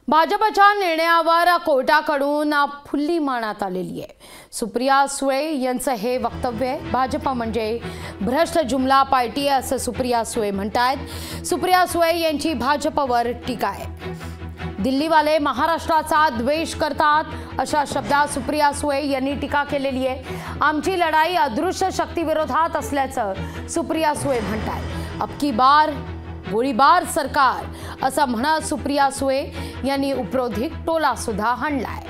भाजपच्या निर्णयावर कोर्टाकडून फुल्ली मारण्यात आलेली आहे। सुप्रिया सुळे यांचं हे वक्तव्य आहे। भाजप म्हणजे भ्रष्ट जुमला पार्टी आहे असं सुप्रिया सुळे म्हणतात। सुप्रिया सुळे यांची भाजपवर टीका आहे। दिल्लीवाले महाराष्ट्राचा द्वेष करतात अशा शब्दात सुप्रिया सुळे यांनी टीका केलेली आहे। आमची लढाई अदृश्य शक्तीविरोधात असल्याचं सुप्रिया सुळे म्हणतात। अब की बार गोळीबार सरकार असं म्हणत सुप्रिया सुळे यांनी उपरोधिक टोला सुद्धा हाणलाय।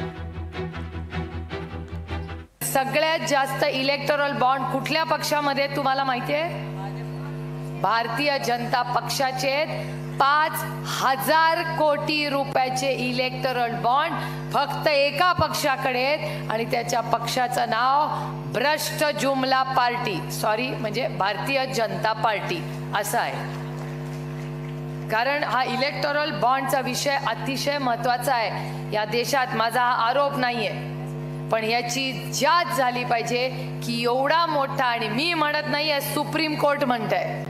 सगळ्यात जास्त इलेक्टोरल बॉन्ड कुठल्या पक्षामध्ये तुम्हाला माहिती आहे? भारतीय जनता पक्षाचे 5,000 कोटी रुपयाचे इलेक्टोरल बॉन्ड फक्त एका पक्षाकडे आहेत आणि त्याच्या पक्षाचं नाव भ्रष्ट जुमला पार्टी म्हणजे भारतीय जनता पार्टी असं आहे। कारण हा इलेक्टोरल बॉन्डचा विषय अतिशय महत्त्वाचा आहे। या देशात माझा हा आरोप नाहीये, पण याची जांच झाली पाहिजे की एवढा मोठा, आणि मी म्हणत नाहीये, सुप्रीम कोर्ट म्हणतंय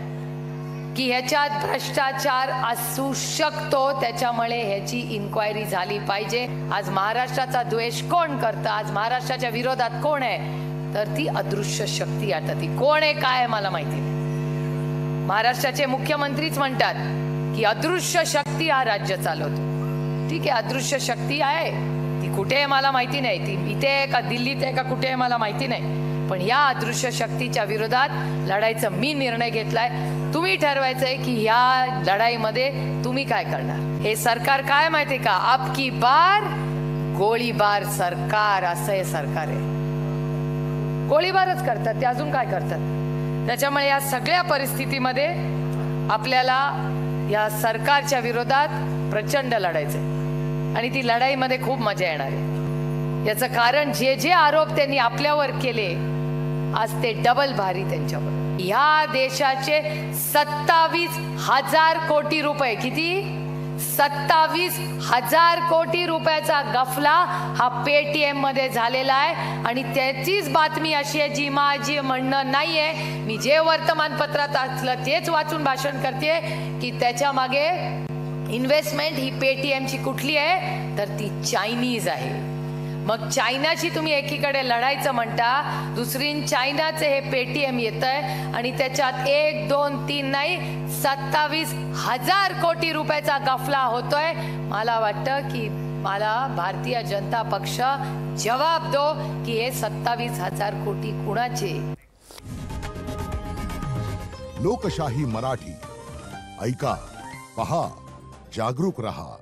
की ह्याच्यात भ्रष्टाचार असू शकतो, त्याच्यामुळे ह्याची इन्क्वायरी झाली पाहिजे। आज महाराष्ट्राचा द्वेष कोण करतं? आज महाराष्ट्राच्या विरोधात कोण आहे? तर ती अदृश्य शक्ती आता ती कोण आहे काय आहे मला माहिती नाही। महाराष्ट्राचे मुख्यमंत्रीच म्हणतात की अदृश्य शक्ती हा राज्य चालवतो। ठीक आहे, अदृश्य शक्ती आहे, ती कुठे आहे मला माहिती नाही, ती इथे आहे का दिल्लीत आहे का कुठे आहे मला माहिती नाही, पण या अदृश्य शक्तीच्या विरोधात लढायचा मी निर्णय घेतलाय। तुम्ही ठरवायचंय की या लढाईमध्ये तुम्ही काय करणार। हे सरकार काय माहितीये का? अब की बार गोळीबार सरकार असं हे सरकार आहे। गोळीबारच करतात ते, अजून काय करतात? त्याच्यामुळे या सगळ्या परिस्थितीमध्ये आपल्याला या सरकारच्या विरोधात प्रचंड लढायचंय आणि ती लढाईमध्ये खूप मजा येणार आहे। याचं कारण जे जे आरोप त्यांनी आपल्यावर केले आज ते डबल भारी त्यांच्यावर। या देशाचे 27,000 कोटी रुपये, किती? 27,000 कोटी रुपयाचा गफला हा पेटीएम मध्ये झालेला आहे आणि त्याचीच बातमी अशी आहे जी माझी म्हणणं नाहीये। मी जे वर्तमानपत्रात असलं तेच वाचून भाषण करते की त्याच्या मागे इन्व्हेस्टमेंट ही पेटीएमची कुठली आहे तर ती चायनीज आहे। मग चायनाची तुम्ही एकीकडे लढायचं म्हणता, दुसरी चायनाचे हे पेटीएम येतंय आणि त्याच्यात 1, 2, 3 नाही 27,000 कोटी रुपयाचा गफला होतोय। मला वाटतं की मला भारतीय जनता पक्ष जवाब दो की हे 27,000 कोटी कुणाचे? लोकशाही मराठी ऐका, पहा, जागरूक रहा।